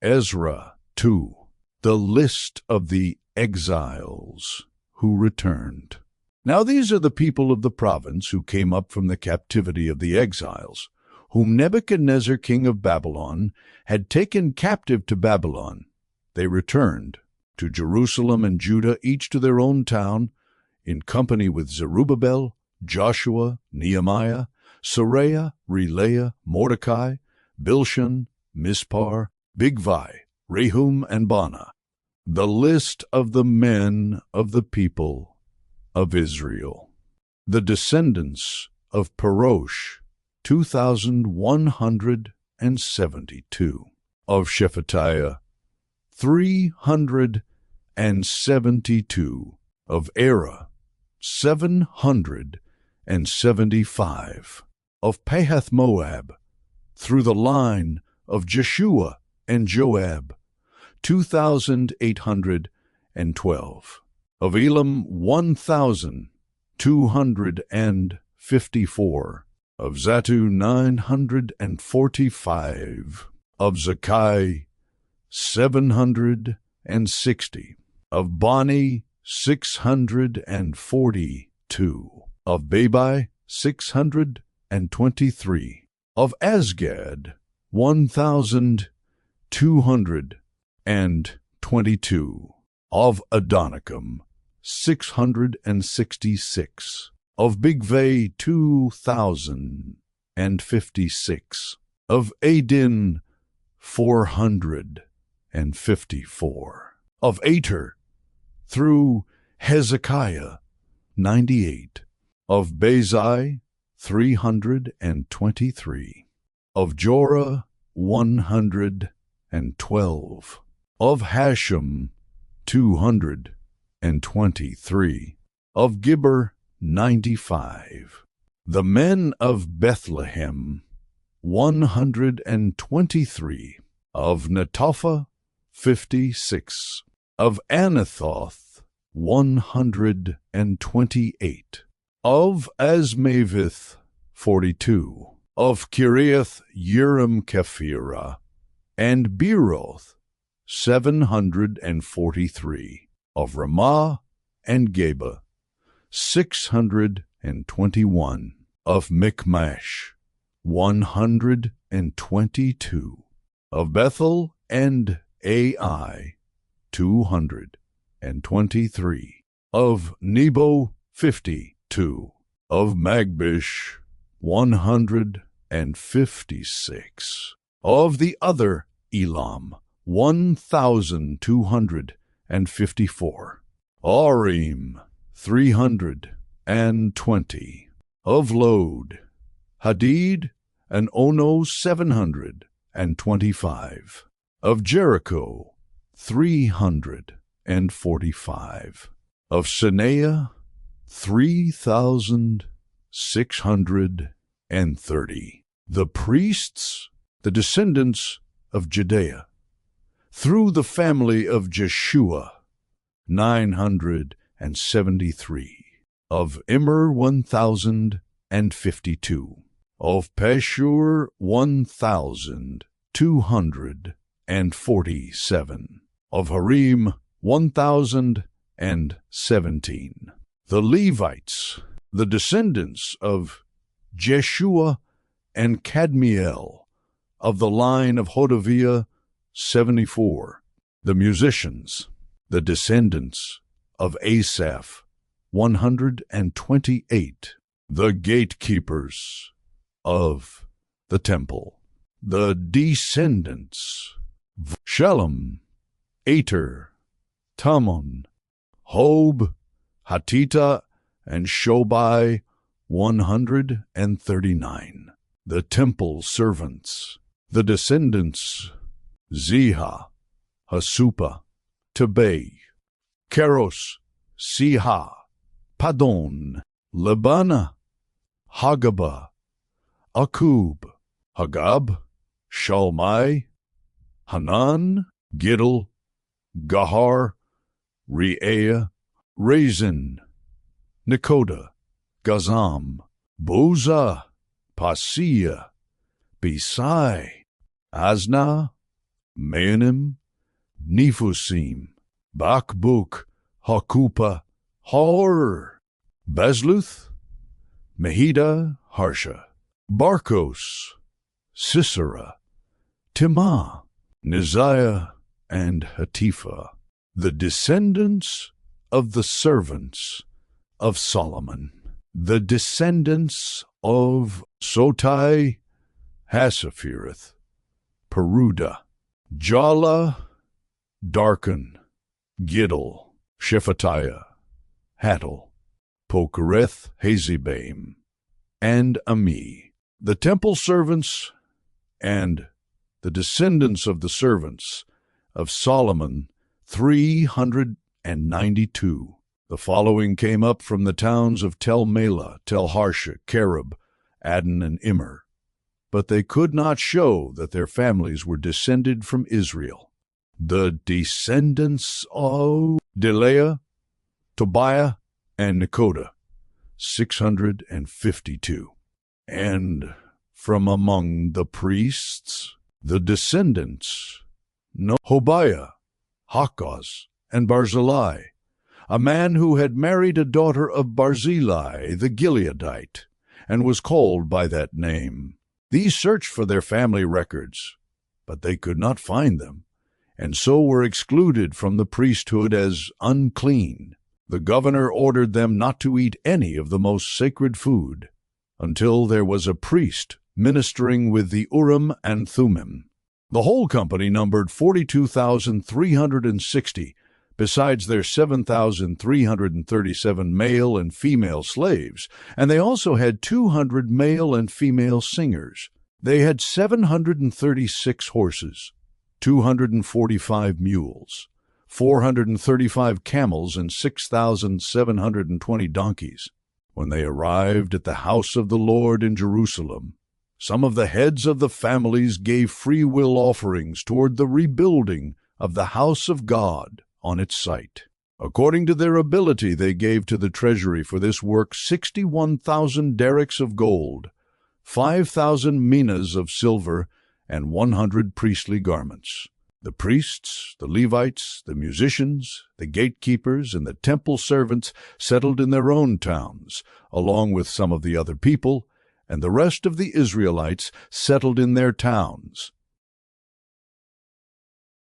Ezra 2. The list of the exiles who returned. Now these are the people of the province who came up from the captivity of the exiles, whom Nebuchadnezzar king of Babylon had taken captive to Babylon. They returned to Jerusalem and Judah, each to their own town, in company with Zerubbabel, Joshua, Nehemiah, Seraiah, Reelaiah, Mordecai, Bilshan, Mispar, Bigvai, Rehum, and Baanah, the list of the men of the people of Israel. The descendants of Parosh, 2,172. Of Shephatiah, 372. Of Era, 775. Of Pahath Moab, through the line of Jeshua and Joab, 2,812. Of Elam, 1,254. Of Zatu, 945. Of Zakai, 760. Of Bani, 642. Of Babai, 623. Of Asgad, 1,222. Of Adonicum, 666. Of Bigvai, 2,056. Of Adin, 454. Of Ater, through Hezekiah, 98. Of Bazai, 323. Of Jorah, 112. Of Hashem, 223. Of Gibber, 95. The men of Bethlehem, 123. Of Netopha, 56. Of Anathoth, 128. Of Asmaveth, 42. Of Kiriath Yearim Kephirah, and Beeroth, 743. Of Ramah and Geba, 621. Of Michmash, 122. Of Bethel and Ai, 223. Of Nebo, 52. Of Magbish, 156. Of the other Elam, 1,254. Arim, 320. Of Lod, Hadid, and Ono, 725. Of Jericho, 345. Of Sineah, 3,630. The priests, the descendants of Judea, through the family of Jeshua, 973. Of Immer, 1,052. Of Pashur, 1,247. Of Harim, 1,017. The Levites, the descendants of Jeshua and Kadmiel, of the line of Hodaviah, 74. The musicians, the descendants of Asaph, 128. The gatekeepers of the temple, the descendants, Shalom, Ater, Tamon, Hob, Hatita, and Shobai, 139. The temple servants, the descendants, Ziha, Hasupa, Tabei, Keros, Siha, Padon, Lebana, Hagaba, Akub, Hagab, Shalmai, Hanan, Giddel, Gahar, Re'ah, Rezin, Nekoda, Gazam, Boza, Pasia, Besai, Asna, Maanim, Nephusim, Bakbuk, Hakupa, Hor, Bazluth, Mehida, Harsha, Barkos, Sisera, Timah, Neziah, and Hatipha, the descendants of the servants of Solomon, the descendants of Sotai, Hasaphireth, Peruda, Jala, Darkon, Giddel, Shephatiah, Hattel, Pokereth, Hazibaim, and Ami, the temple servants and the descendants of the servants of Solomon, 392. The following came up from the towns of Tel Melah, Tel Harsha, Kerub, Adon, and Immer, but they could not show that their families were descended from Israel. The descendants of Delaiah, Tobiah, and Nekoda, 652. And from among the priests, the descendants, Hobiah, Hakkoz, and Barzillai, a man who had married a daughter of Barzillai the Gileadite, and was called by that name. These searched for their family records, but they could not find them, and so were excluded from the priesthood as unclean. The governor ordered them not to eat any of the most sacred food until there was a priest ministering with the Urim and Thummim. The whole company numbered 42,360, besides their 7,337 male and female slaves, and they also had 200 male and female singers. They had 736 horses, 245 mules, 435 camels, and 6,720 donkeys. When they arrived at the house of the Lord in Jerusalem, some of the heads of the families gave free will offerings toward the rebuilding of the house of God on its site. According to their ability, they gave to the treasury for this work 61,000 derricks of gold, 5,000 minas of silver, and 100 priestly garments. The priests, the Levites, the musicians, the gatekeepers, and the temple servants settled in their own towns, along with some of the other people, and the rest of the Israelites settled in their towns.